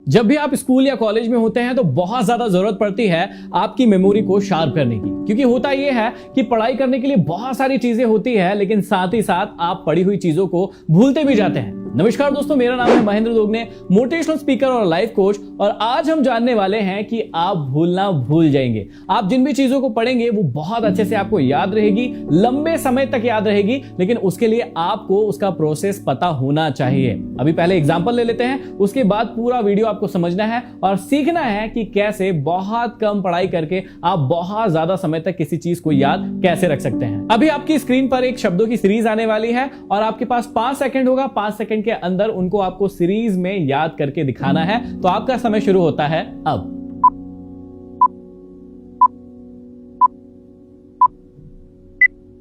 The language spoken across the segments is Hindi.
जब भी आप स्कूल या कॉलेज में होते हैं तो बहुत ज्यादा जरूरत पड़ती है आपकी मेमोरी को शार्प करने की, क्योंकि होता यह है कि पढ़ाई करने के लिए बहुत सारी चीजें होती है, लेकिन साथ ही साथ आप पढ़ी हुई चीजों को भूलते भी जाते हैं। नमस्कार दोस्तों, मेरा नाम है महेंद्र दोगने, मोटिवेशनल स्पीकर और लाइफ कोच, और आज हम जानने वाले हैं कि आप भूलना भूल जाएंगे। आप जिन भी चीजों को पढ़ेंगे वो बहुत अच्छे से आपको याद रहेगी, लंबे समय तक याद रहेगी, लेकिन उसके लिए आपको उसका प्रोसेस पता होना चाहिए। अभी पहले एग्जांपल ले लेते हैं, उसके बाद पूरा वीडियो आपको समझना है और सीखना है कि कैसे बहुत कम पढ़ाई करके आप बहुत ज्यादा समय तक किसी चीज को याद कैसे रख सकते हैं। अभी आपकी स्क्रीन पर एक शब्दों की सीरीज आने वाली है और आपके पास 5 सेकंड होगा। 5 सेकंड के अंदर उनको आपको सीरीज में याद करके दिखाना है। तो आपका समय शुरू होता है अब।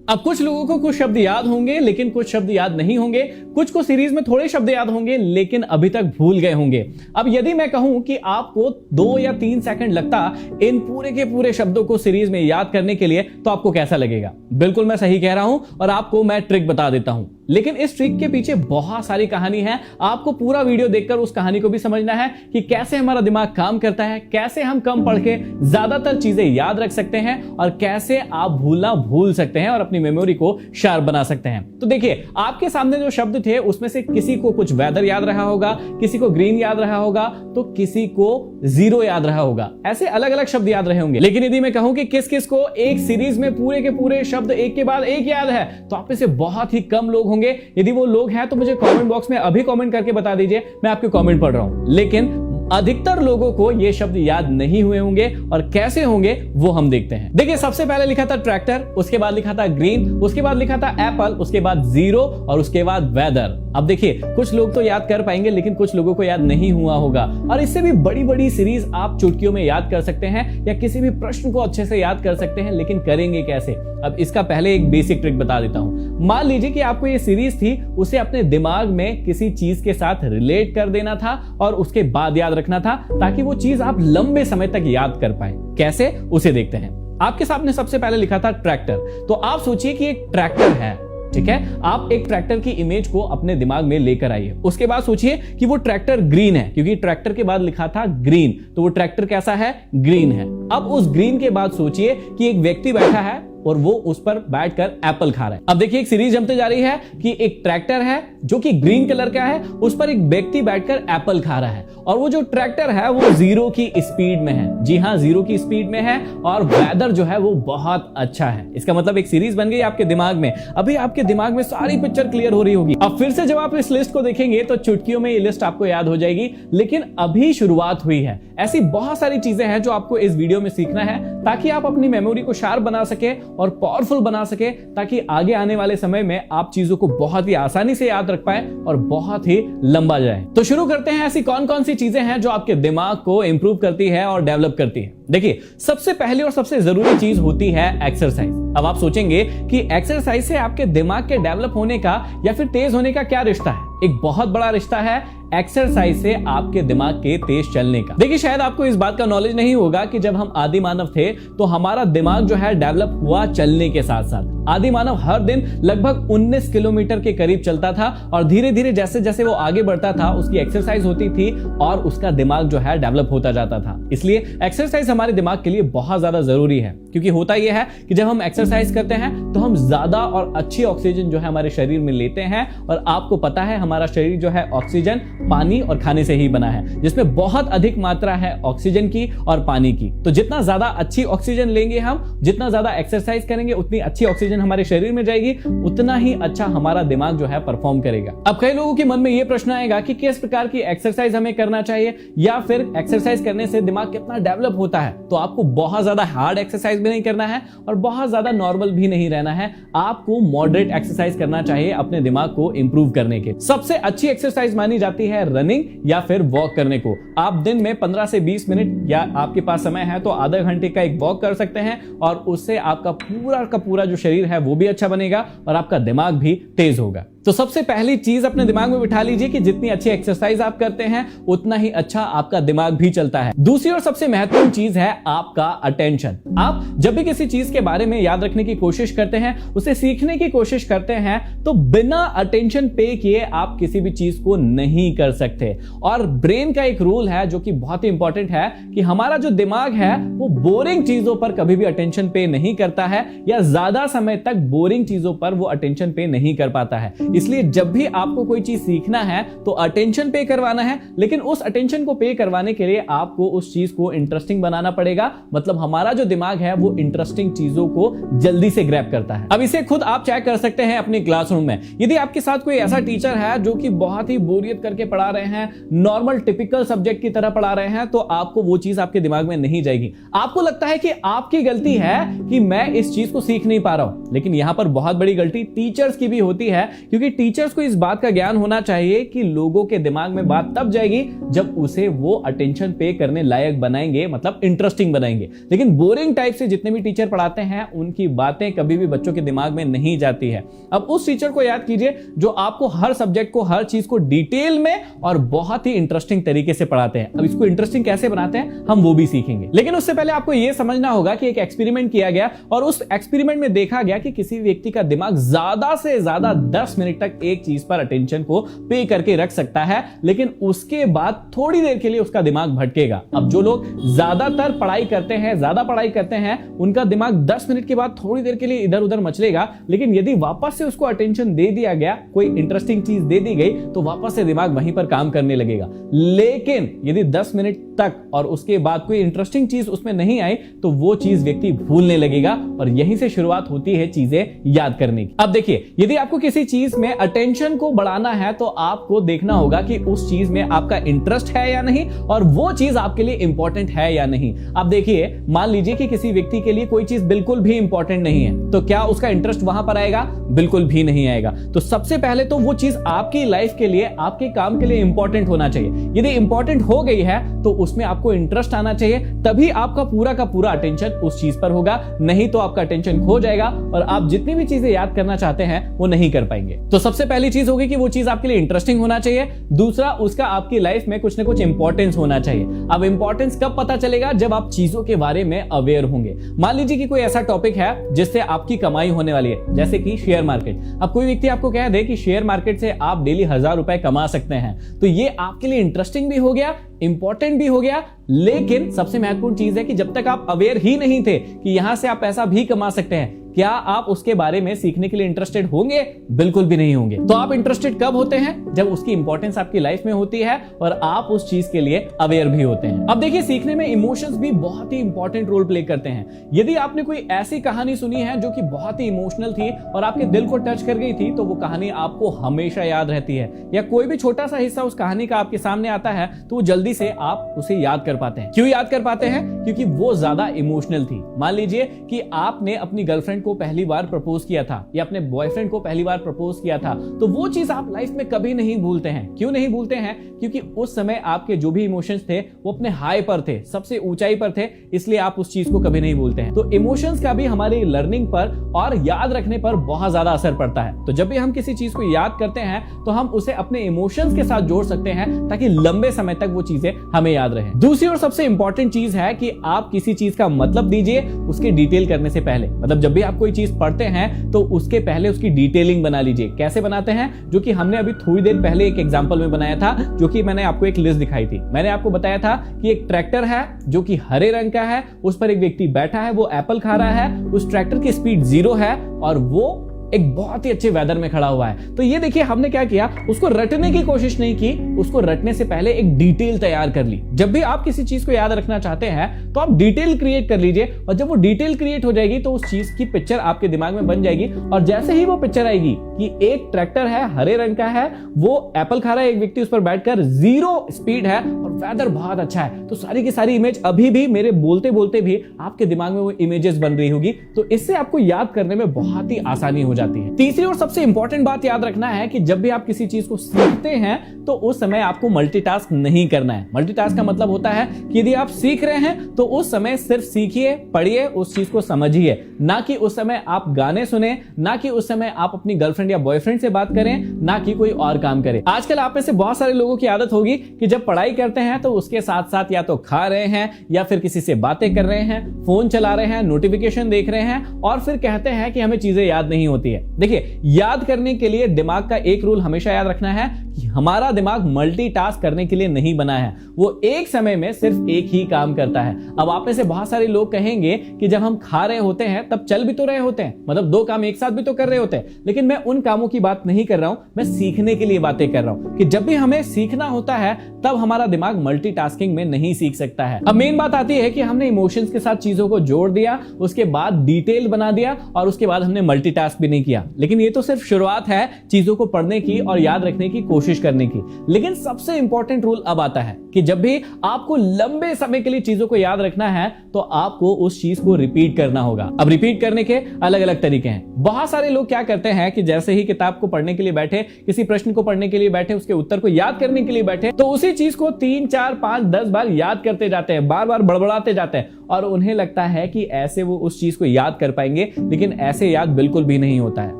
अब कुछ लोगों को कुछ शब्द याद होंगे लेकिन कुछ शब्द याद नहीं होंगे, कुछ को सीरीज में थोड़े शब्द याद होंगे लेकिन अभी तक भूल गए होंगे। अब यदि मैं कहूं कि आपको 2 या 3 सेकंड लगता इन पूरे के पूरे शब्दों को सीरीज में याद करने के लिए, तो आपको कैसा लगेगा? बिल्कुल मैं सही कह रहा हूं और आपको मैं ट्रिक बता देता हूं, लेकिन इस ट्रिक के पीछे बहुत सारी कहानी है। आपको पूरा वीडियो देखकर उस कहानी को भी समझना है कि कैसे हमारा दिमाग काम करता है, कैसे हम कम पढ़ के ज्यादातर चीजें याद रख सकते हैं और कैसे आप भूलना भूल सकते हैं और अपनी मेमोरी को शार्प बना सकते हैं। तो देखिए, आपके सामने जो शब्द थे उसमें से किसी को कुछ वेदर याद रहा होगा, किसी को ग्रीन याद रहा होगा, तो किसी को जीरो याद रहा होगा। ऐसे अलग अलग शब्द याद रहे होंगे। लेकिन यदि मैं कहूं कि किस किस को एक सीरीज में पूरे के पूरे शब्द एक के बाद एक याद है, तो आप में से बहुत ही कम लोग होंगे। यदि वो लोग हैं तो मुझे कमेंट बॉक्स में अभी कमेंट करके बता दीजिए, मैं आपके कमेंट पढ़ रहा हूं। लेकिन अधिकतर लोगों को ये शब्द याद नहीं हुए होंगे और कैसे होंगे वो हम देखते हैं। देखिए, सबसे पहले लिखा था ट्रैक्टर, उसके बाद लिखा था ग्रीन, उसके बाद लिखा था एप्पल, उसके बाद जीरो और उसके बाद वेदर। अब देखिए, कुछ लोग तो याद कर पाएंगे लेकिन कुछ लोगों को याद नहीं हुआ होगा। और इससे भी बड़ी बड़ी सीरीज आप चुटकियों में याद कर सकते हैं या किसी भी प्रश्न को अच्छे से याद कर सकते हैं, लेकिन करेंगे कैसे? अब इसका पहले एक बेसिक ट्रिक बता देता हूं। मान लीजिए कि आपको ये सीरीज थी, उसे अपने दिमाग में किसी चीज के साथ रिलेट कर देना था और उसके बाद याद रखना था, ताकि वो चीज आप लंबे समय तक याद कर पाए। कैसे, उसे देखते हैं। आपके सामने सबसे पहले लिखा था ट्रैक्टर, तो आप सोचिए कि एक ट्रैक्टर है, ठीक है? आप एक ट्रैक्टर की इमेज को अपने दिमाग में लेकर आइए। उसके बाद सोचिए कि वो ट्रैक्टर ग्रीन है, क्योंकि ट्रैक्टर के बाद लिखा था ग्रीन, तो वो ट्रैक्टर कैसा है? ग्रीन है। अब उस ग्रीन के बाद सोचिए कि एक व्यक्ति बैठा है और वो उस पर बैठकर एप्पल खा रहा है। अब देखिए, एक सीरीज जमते जा रही है कि एक ट्रैक्टर है जो कि ग्रीन कलर का है, उस पर एक व्यक्ति बैठकर एप्पल खा रहा है, और वो जो ट्रैक्टर है वो जीरो की स्पीड में है। जी हां, जीरो की स्पीड में है और वेदर जो है वो बहुत अच्छा है। इसका मतलब एक सीरीज बन गई आपके दिमाग में। अभी आपके दिमाग में सारी पिक्चर क्लियर हो रही होगी। अब फिर से जब आप इस लिस्ट को देखेंगे तो चुटकियों में ये लिस्ट आपको याद हो जाएगी, लेकिन अभी शुरुआत हुई है। ऐसी बहुत सारी चीजें हैं जो आपको इस वीडियो में सीखना है, ताकि आप अपनी मेमोरी को शार्प बना सके और पावरफुल बना सके, ताकि आगे आने वाले समय में आप चीजों को बहुत ही आसानी से याद रख पाए और बहुत ही लंबा जाए। तो शुरू करते हैं, ऐसी कौन कौन सी चीजें हैं जो आपके दिमाग को इंप्रूव करती है और डेवलप करती है। देखिए, सबसे पहली और सबसे जरूरी चीज होती है एक्सरसाइज। अब आप सोचेंगे कि एक्सरसाइज से आपके दिमाग के डेवलप होने का या फिर तेज होने का क्या रिश्ता है? एक बहुत बड़ा रिश्ता है एक्सरसाइज से आपके दिमाग के तेज चलने का। देखिए, शायद आपको इस बात का नॉलेज नहीं होगा कि जब हम आदि मानव थे तो हमारा दिमाग जो है डेवलप हुआ चलने के साथ साथ। आदि मानव हर दिन लगभग 19 किलोमीटर के करीब चलता था और धीरे धीरे जैसे जैसे वो आगे बढ़ता था उसकी एक्सरसाइज होती थी और उसका दिमाग जो है डेवलप होता जाता था। इसलिए एक्सरसाइज हमारे दिमाग के लिए बहुत ज्यादा जरूरी है, क्योंकि होता यह है कि जब हम एक्सरसाइज करते हैं तो हम ज्यादा और अच्छी ऑक्सीजन जो है हमारे शरीर में लेते हैं। और आपको पता है, हमारा शरीर जो है ऑक्सीजन, पानी और खाने से ही बना है, जिसमें बहुत अधिक मात्रा है ऑक्सीजन की और पानी की। तो जितना ज्यादा अच्छी ऑक्सीजन लेंगे हम, जितना ज्यादा एक्सरसाइज करेंगे, उतनी अच्छी ऑक्सीजन हमारे शरीर में जाएगी, उतना ही अच्छा हमारा दिमाग जो है परफॉर्म करेगा। अब कई लोगों के मन में यह प्रश्न आएगा कि किस प्रकार की एक्सरसाइज हमें करना चाहिए, या फिर एक्सरसाइज करने से दिमाग कितना डेवलप होता है। तो आपको बहुत ज्यादा हार्ड एक्सरसाइज भी नहीं करना है और बहुत ज्यादा नॉर्मल भी नहीं रहना है। आपको मॉडरेट एक्सरसाइज करना चाहिए अपने दिमाग को इंप्रूव करने के। सबसे अच्छी एक्सरसाइज मानी जाती है रनिंग या फिर वॉक करने को। आप दिन में 15 से 20 मिनट या आपके पास समय है तो आधा घंटे का एक वॉक कर सकते हैं, और उससे आपका पूरा का पूरा जो शरीर है वो भी अच्छा बनेगा और आपका दिमाग भी तेज होगा। तो सबसे पहली चीज अपने दिमाग में बिठा लीजिए कि जितनी अच्छी एक्सरसाइज आप करते हैं उतना ही अच्छा आपका दिमाग भी चलता है। दूसरी और सबसे महत्वपूर्ण चीज है आपका अटेंशन। आप जब भी किसी चीज के बारे में याद रखने की कोशिश करते हैं, उसे सीखने की कोशिश करते हैं, तो बिना अटेंशन पे किए आप किसी भी चीज को नहीं कर सकते। और ब्रेन का एक रूल है जो कि बहुत ही इंपॉर्टेंट है कि हमारा जो दिमाग है वो बोरिंग चीजों पर कभी भी अटेंशन पे नहीं करता है, या ज्यादा समय तक बोरिंग चीजों पर वो अटेंशन पे नहीं कर पाता है। इसलिए जब भी आपको कोई चीज सीखना है तो अटेंशन पे करवाना है, लेकिन उस अटेंशन को पे करवाने के लिए आपको उस चीज को इंटरेस्टिंग बनाना पड़ेगा। मतलब हमारा जो दिमाग है वो इंटरेस्टिंग चीजों को जल्दी से ग्रैब करता है। अब इसे खुद आप चेक कर सकते हैं अपने क्लासरूम में। यदि आपके साथ कोई ऐसा टीचर है जो कि बहुत ही बोरियत करके पढ़ा रहे हैं, नॉर्मल टिपिकल सब्जेक्ट की तरह पढ़ा रहे हैं, तो आपको वो चीज आपके दिमाग में नहीं जाएगी। आपको लगता है कि आपकी गलती है कि मैं इस चीज को सीख नहीं पा रहा हूं, लेकिन यहां पर बहुत बड़ी गलती टीचर्स की भी होती है, क्योंकि टीचर्स को इस बात का ज्ञान होना चाहिए कि लोगों के दिमाग में बात तब जाएगी जब उसे वो अटेंशन पे करने लायक बनाएंगे, मतलब इंटरेस्टिंग बनाएंगे। लेकिन बोरिंग टाइप से जितने भी टीचर पढ़ाते हैं उनकी बातें कभी भी बच्चों के दिमाग में नहीं जाती है। अब उस टीचर को याद कीजिए जो आपको हर सब्जेक्ट को, हर चीज को डिटेल में और बहुत ही इंटरेस्टिंग तरीके से पढ़ाते हैं। अब इसको इंटरेस्टिंग कैसे बनाते हैं हम वो भी सीखेंगे, लेकिन उससे पहले आपको यह समझना होगा कि एक एक्सपेरिमेंट किया गया और उस एक्सपेरिमेंट में देखा गया कि किसी व्यक्ति का दिमाग ज्यादा से ज्यादा 10 मिनट तक एक चीज पर अटेंशन को पे करके रख सकता है, लेकिन उसके बाद थोड़ी देर के लिए उसका दिमाग भटकेगा। अब जो लोग ज्यादातर पढ़ाई करते हैं, ज्यादा पढ़ाई करते हैं, उनका दिमाग 10 मिनट के बाद थोड़ी देर के लिए इधर उधर मचलेगा, लेकिन यदि वापस से उसको अटेंशन दे दिया गया, कोई इंटरेस्टिंग चीज दे दी गई, तो वापस से दिमाग वहीं पर काम करने लगेगा। लेकिन यदि 10 मिनट तक और उसके बाद कोई इंटरेस्टिंग चीज उसमें नहीं आई, तो वो चीज व्यक्ति भूलने लगेगा, और यहीं से शुरुआत होती है चीजें याद करने की। अब देखिए, यदि आपको किसी चीज में अटेंशन को बढ़ाना है तो आपको देखना होगा कि उस चीज में आपका इंटरेस्ट है या नहीं, और वो चीज आपके लिए इंपॉर्टेंट है या नहीं। अब देखिए, मान लीजिए कि किसी व्यक्ति के लिए कोई चीज बिल्कुल भी इंपॉर्टेंट नहीं है, तो क्या उसका इंटरेस्ट वहां पर आएगा? बिल्कुल भी नहीं आएगा। तो सबसे पहले तो वो चीज आपकी लाइफ के लिए, आपके काम के लिए इंपॉर्टेंट होना चाहिए। यदि इंपॉर्टेंट हो गई है तो उसमें आपको इंटरेस्ट आना चाहिए, तभी आपका पूरा का पूरा अटेंशन उस चीज पर होगा। नहीं तो आपका अटेंशन खो जाएगा और आप जितनी भी चीजें याद करना चाहते हैं वो नहीं कर पाएंगे। तो सबसे पहली चीज होगी कि वो चीज आपके लिए इंटरेस्टिंग होना चाहिए। दूसरा, उसका आपकी लाइफ में कुछ ना कुछ इंपॉर्टेंस होना चाहिए। अब इंपॉर्टेंस कब पता चलेगा? जब आप चीजों के बारे में अवेयर होंगे। मान लीजिए कि कोई ऐसा टॉपिक है जिससे आपकी कमाई होने वाली है, जैसे कि शेयर मार्केट। अब कोई व्यक्ति आपको कह दे कि शेयर मार्केट से आप डेली 1000 रुपए कमा सकते हैं, तो ये आपके लिए इंटरेस्टिंग भी हो गया, इंपॉर्टेंट भी हो गया। लेकिन सबसे महत्वपूर्ण चीज है कि जब तक आप अवेयर ही नहीं थे कि यहां से आप पैसा भी कमा सकते हैं, क्या आप उसके बारे में सीखने के लिए इंटरेस्टेड होंगे? बिल्कुल भी नहीं होंगे। तो आप इंटरेस्टेड कब होते हैं? जब उसकी इंपॉर्टेंस आपकी लाइफ में होती है और आप उस चीज के लिए अवेयर भी होते हैं। अब देखिए, सीखने में इमोशंस भी बहुत ही इंपॉर्टेंट रोल प्ले करते हैं। यदि आपने कोई ऐसी कहानी सुनी है जो कि बहुत ही इमोशनल थी और आपके दिल को टच कर गई थी, तो वो कहानी आपको हमेशा याद रहती है। या कोई भी छोटा सा हिस्सा उस कहानी का आपके सामने आता है तो वो जल्दी से आप उसे याद कर पाते हैं। क्यों याद कर पाते हैं? क्योंकि वो ज्यादा इमोशनल थी। मान लीजिए कि आपने अपनी गर्लफ्रेंड को पहली बार प्रपोज किया था या अपने बॉयफ्रेंड को पहली बार प्रपोज किया था, तो वो चीज आप लाइफ में कभी नहीं भूलते हैं। क्यों नहीं भूलते हैं? क्योंकि उस समय आपके जो भी इमोशंस थे वो अपने हाई पर थे, सबसे ऊंचाई पर थे, इसलिए आप उस चीज को कभी नहीं भूलते हैं। तो इमोशंस का भी हमारी लर्निंग पर और याद रखने पर बहुत ज्यादा असर पड़ता है। तो जब भी हम किसी चीज को याद करते हैं तो हम उसे अपने इमोशंस के साथ जोड़ सकते हैं ताकि लंबे समय तक वो चीजें हमें याद रहे। दूसरी और सबसे इंपॉर्टेंट चीज है कि आप किसी चीज का मतलब दीजिए उसके डिटेल करने से पहले। मतलब जब भी आप कोई चीज पढ़ते हैं तो उसके पहले उसकी डिटेलिंग बना लीजिए। कैसे बनाते हैं? जो कि हमने अभी थोड़ी देर पहले एक एग्जांपल में बनाया था, जो कि मैंने आपको एक लिस्ट दिखाई थी। मैंने आपको बताया था कि एक ट्रैक्टर है जो कि हरे रंग का है, उस पर एक व्यक्ति बैठा है, वो एप्पल खा रहा है, उस ट्रैक्टर की स्पीड 0 है और वो एक बहुत ही अच्छे वेदर में खड़ा हुआ है। तो ये देखिए, हमने क्या किया, उसको रटने की कोशिश नहीं की, उसको रटने से पहले एक डिटेल तैयार कर ली। जब भी आप किसी चीज को याद रखना चाहते हैं तो आप डिटेल क्रिएट कर लीजिए, और जब वो डिटेल क्रिएट हो जाएगी तो उस चीज की पिक्चर आपके दिमाग में बन जाएगी। और जैसे ही वो पिक्चर आएगी कि एक ट्रैक्टर है, हरे रंग का है, वो एप्पल खा रहा है, एक व्यक्ति उस पर बैठकर, 0 स्पीड है और वेदर बहुत अच्छा है, तो सारी की सारी इमेज अभी भी मेरे बोलते बोलते भी आपके दिमाग में वो इमेजेस बन रही होगी। तो इससे आपको याद करने में बहुत ही आसानी हो हो जाती है। तीसरी और सबसे इंपॉर्टेंट बात याद रखना है कि जब भी आप किसी चीज को सीखते हैं तो उस समय आपको मल्टीटास्क नहीं करना है। मल्टीटास्क का मतलब होता है कि यदि आप सीख रहे हैं तो उस समय सिर्फ सीखिए, पढ़िए, उस चीज को समझिए, ना कि उस समय आप गाने सुने, ना कि उस समय आप अपनी गर्लफ्रेंड या बॉयफ्रेंड से बात करें, ना कि कोई और काम करें। आजकल आप में से बहुत सारे लोगों की आदत होगी कि जब पढ़ाई करते हैं तो उसके साथ साथ या तो खा रहे हैं या फिर किसी से बातें कर रहे हैं, फोन चला रहे हैं, नोटिफिकेशन देख रहे हैं और फिर कहते हैं कि हमें चीजें याद नहीं होती है। देखिए, याद करने के लिए दिमाग का एक रूल हमेशा याद रखना है कि हमारा दिमाग मल्टीटास्क करने के लिए नहीं बना है, वो एक समय में सिर्फ एक ही काम करता है। अब आप में से बहुत सारे लोग कहेंगे कि जब हम खा रहे होते हैं तब चल भी तो रहे होते हैं, मतलब दो काम एक साथ भी तो कर रहे होते हैं, लेकिन मैं उन कामों की बात नहीं कर रहा हूं, मैं सीखने के लिए बातें कर रहा हूं कि जब भी हमें सीखना होता है तब हमारा दिमाग मल्टीटास्किंग में नहीं सीख सकता है। अब मेन बात आती है कि हमने इमोशंस के साथ चीजों को जोड़ दिया, उसके बाद डिटेल बना दिया और उसके बाद हमने मल्टीटास्क भी नहीं किया। लेकिन ये तो सिर्फ शुरुआत है चीजों को पढ़ने की और याद रखने की कोशिश करने की। लेकिन सबसे इंपॉर्टेंट रूल अब आता है कि जब भी आपको लंबे समय के लिए चीजों को याद रखना है तो आपको उस चीज को रिपीट करना होगा। अब रिपीट करने के अलग अलग तरीके हैं। बहुत सारे लोग क्या करते हैं कि जैसे ही किताब को पढ़ने के लिए बैठे, किसी प्रश्न को पढ़ने के लिए बैठे, उसके उत्तर को याद करने के लिए बैठे, तो उसी चीज को 3, 4, 5, 10 बार याद करते जाते हैं, बार बार बड़बड़ाते जाते हैं और उन्हें लगता है कि ऐसे वो उस चीज को याद कर पाएंगे, लेकिन ऐसे याद बिल्कुल भी नहीं होता है।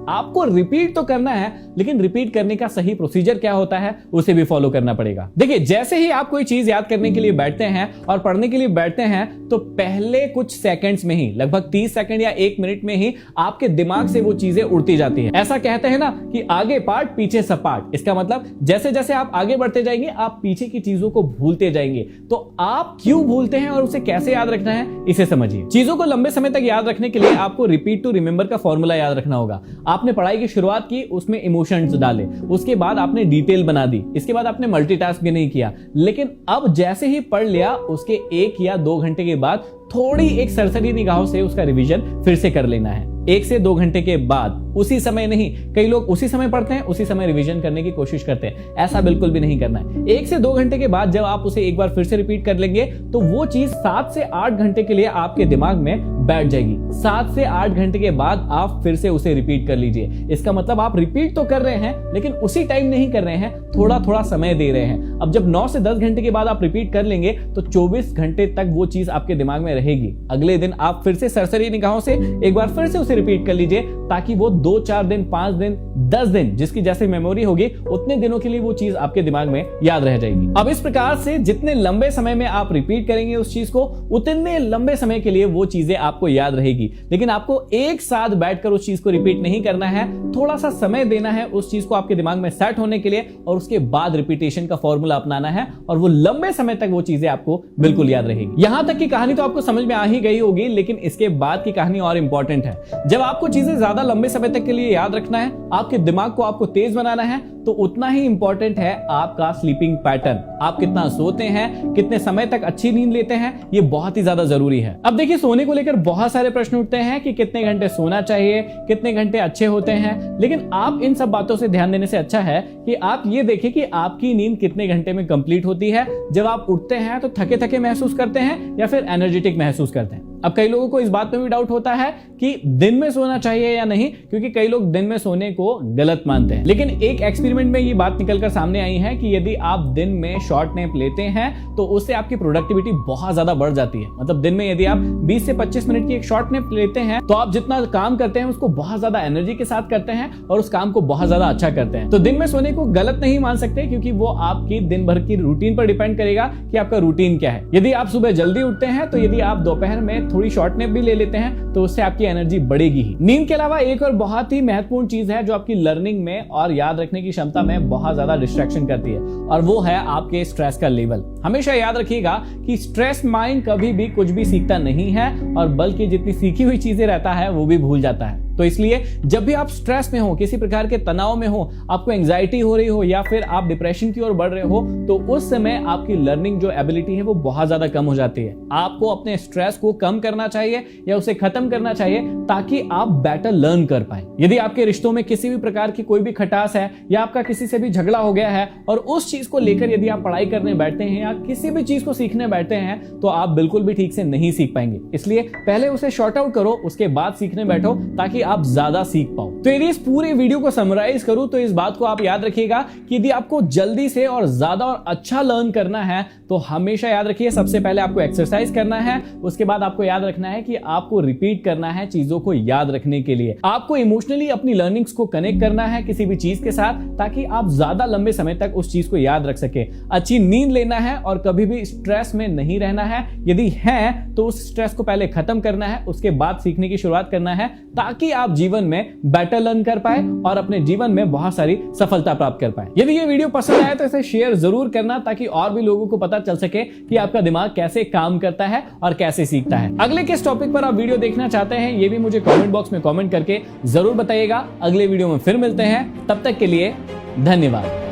आपको रिपीट तो करना है, लेकिन रिपीट करने का सही प्रोसीजर क्या होता है उसे भी फॉलो करना पड़ेगा। देखिए, जैसे ही आप कोई चीज याद करने के लिए बैठते हैं और पढ़ने के लिए बैठते हैं तो पहले कुछ सेकंड्स में ही, लगभग 30 सेकंड या 1 मिनट में ही आपके दिमाग से वो चीजें उड़ती जाती हैं। ऐसा कहते हैं ना कि आगे पार्ट पीछे सपाट। इसका मतलब जैसे जैसे आप आगे बढ़ते जाएंगे आप पीछे की चीजों को भूलते जाएंगे। तो आप क्यों भूलते हैं और उसे कैसे याद रखना है इसे समझिए। चीजों को लंबे समय तक याद रखने के लिए आपको रिपीट टू रिमेंबर का फॉर्मूला याद रखना होगा। आपने पढ़ाई की शुरुआत की, उसमें इमोशंस डाले, उसके बाद आपने डिटेल बना दी, इसके बाद आपने मल्टीटास्क भी नहीं किया, लेकिन अब जैसे ही पढ़ लिया उसके 1 या 2 घंटे के बाद थोड़ी एक सरसरी निगाहों से उसका रिवीजन फिर से कर लेना है। 1 से 2 घंटे के बाद, उसी समय नहीं। कई लोग उसी समय पढ़ते हैं, उसी समय रिवीजन करने की कोशिश करते हैं, ऐसा बिल्कुल भी नहीं करना है। 1 से 2 घंटे के बाद जब आप उसे एक बार फिर से रिपीट कर लेंगे तो वो चीज 7 से 8 घंटे के लिए आपके दिमाग में बैठ जाएगी। 7 से 8 घंटे के बाद आप फिर से उसे रिपीट कर लीजिए। इसका मतलब आप रिपीट तो कर रहे हैं लेकिन उसी टाइम नहीं कर रहे हैं, थोड़ा थोड़ा समय दे रहे हैं। अब जब 9 से 10 घंटे के बाद आप रिपीट कर लेंगे तो 24 घंटे तक वो चीज आपके दिमाग में रहेगी। अगले दिन आप फिर से सरसरी निगाहों से एक बार फिर से उसे रिपीट कर लीजिए ताकि वो 2, 4 दिन, 5 दिन, 10 दिन, जिसकी जैसे मेमोरी होगी उतने दिनों के लिए वो चीज आपके दिमाग में याद रह जाएगी। अब इस प्रकार से जितने लंबे समय में आप रिपीट करेंगे उस चीज को, उतने लंबे समय के लिए वो चीजें आपको याद रहेगी। लेकिन आपको एक साथ बैठकर उस चीज को रिपीट नहीं करना है, थोड़ा सा समय देना है उस चीज को आपके दिमाग में सेट होने के लिए और उसके बाद रिपीटेशन का फॉर्मूला अपनाना है और वो लंबे समय तक वो चीजें आपको बिल्कुल याद रहेगी। यहां तक की कहानी तो आपको समझ में आ ही गई होगी, लेकिन इसके बाद की कहानी और इंपॉर्टेंट है। जब आपको चीजें ज्यादा लंबे समय तक के लिए याद रखना है, आपके दिमाग को आपको तेज बनाना है, तो उतना ही इंपॉर्टेंट है आपका स्लीपिंग पैटर्न। आप कितना सोते हैं, कितने समय तक अच्छी नींद लेते हैं, ये बहुत ही ज्यादा जरूरी है। अब देखिए, सोने को लेकर बहुत सारे प्रश्न उठते हैं कि कितने घंटे सोना चाहिए, कितने घंटे अच्छे होते हैं, लेकिन आप इन सब बातों से ध्यान देने से अच्छा है कि आप ये देखें कि आपकी नींद कितने घंटे में कंप्लीट होती है। जब आप उठते हैं तो थके थके महसूस करते हैं या फिर एनर्जेटिक महसूस करते हैं। अब कई लोगों को इस बात में भी डाउट होता है कि दिन में सोना चाहिए या नहीं, क्योंकि कई लोग दिन में सोने को गलत मानते हैं। लेकिन एक एक्सपेरिमेंट में ये बात निकलकर सामने आई है कि यदि आप दिन में शॉर्ट नैप लेते हैं तो उससे आपकी प्रोडक्टिविटी बहुत ज्यादा बढ़ जाती है। मतलब दिन में यदि आप 20 से 25 मिनट की एक शॉर्ट नैप लेते हैं तो आप जितना काम करते हैं उसको बहुत ज्यादा एनर्जी के साथ करते हैं और उस काम को बहुत ज्यादा अच्छा करते हैं। तो दिन में सोने को गलत नहीं मान सकते, क्योंकि वो आपकी दिन भर की रूटीन पर डिपेंड करेगा कि आपका रूटीन क्या है। यदि आप सुबह जल्दी उठते हैं तो यदि आप दोपहर में थोड़ी शॉर्ट नैप भी ले लेते हैं तो उससे आपकी एनर्जी बढ़ेगी ही। नींद के अलावा एक और बहुत ही महत्वपूर्ण चीज है जो आपकी लर्निंग में और याद रखने की क्षमता में बहुत ज्यादा डिस्ट्रैक्शन करती है, और वो है आपके स्ट्रेस का लेवल। हमेशा याद रखिएगा कि स्ट्रेस माइंड कभी भी कुछ भी सीखता नहीं है, और बल्कि जितनी सीखी हुई चीजें रहता है वो भी भूल जाता है। तो इसलिए जब भी आप स्ट्रेस में हो, किसी प्रकार के तनाव में हो, आपको एंजाइटी हो रही हो या फिर आप डिप्रेशन की ओर बढ़ रहे हो, तो उस समय आपकी लर्निंग जो एबिलिटी है वो बहुत ज्यादा कम हो जाती है। आपको अपने स्ट्रेस को कम करना चाहिए या उसे खत्म करना चाहिए ताकि आप बेटर लर्न कर पाए। यदि आपके रिश्तों में किसी भी प्रकार की कोई भी खटास है या आपका किसी से भी झगड़ा हो गया है और उस चीज को लेकर यदि आप पढ़ाई करने बैठते हैं या किसी भी चीज को सीखने बैठते हैं तो आप बिल्कुल भी ठीक से नहीं सीख पाएंगे। इसलिए पहले उसे शॉर्ट आउट करो, उसके बाद सीखने बैठो, ताकि आप ज्यादा सीख पाओ। तो यदि इस पूरे वीडियो को समराइज करूं तो इस बात को आप याद रखिएगा कि यदि आपको जल्दी से और ज्यादा और अच्छा लर्न करना है तो हमेशा याद रखिए, सबसे पहले आपको एक्सरसाइज करना है, उसके बाद आपको याद रखना है कि आपको रिपीट करना है चीजों को याद रखने के लिए। आपको इमोशनली अपनी लर्निंग्स को कनेक्ट करना है किसी भी चीज के साथ, ताकि आप ज्यादा लंबे समय तक उस चीज को याद रख सके। अच्छी नींद लेना है और कभी भी स्ट्रेस में नहीं रहना है। यदि है तो उस स्ट्रेस को पहले खत्म करना है, उसके बाद सीखने की शुरुआत करना है, ताकि आप जीवन में बेटर लर्न कर पाए और अपने जीवन में बहुत सारी सफलता प्राप्त कर पाए। यदि ये वीडियो पसंद आए तो इसे शेयर जरूर करना, ताकि और भी लोगों को पता चल सके कि आपका दिमाग कैसे काम करता है और कैसे सीखता है। अगले किस टॉपिक पर आप वीडियो देखना चाहते हैं ये भी मुझे कमेंट बॉक्स में कमेंट करके जरूर बताइएगा। अगले वीडियो में फिर मिलते हैं, तब तक के लिए धन्यवाद।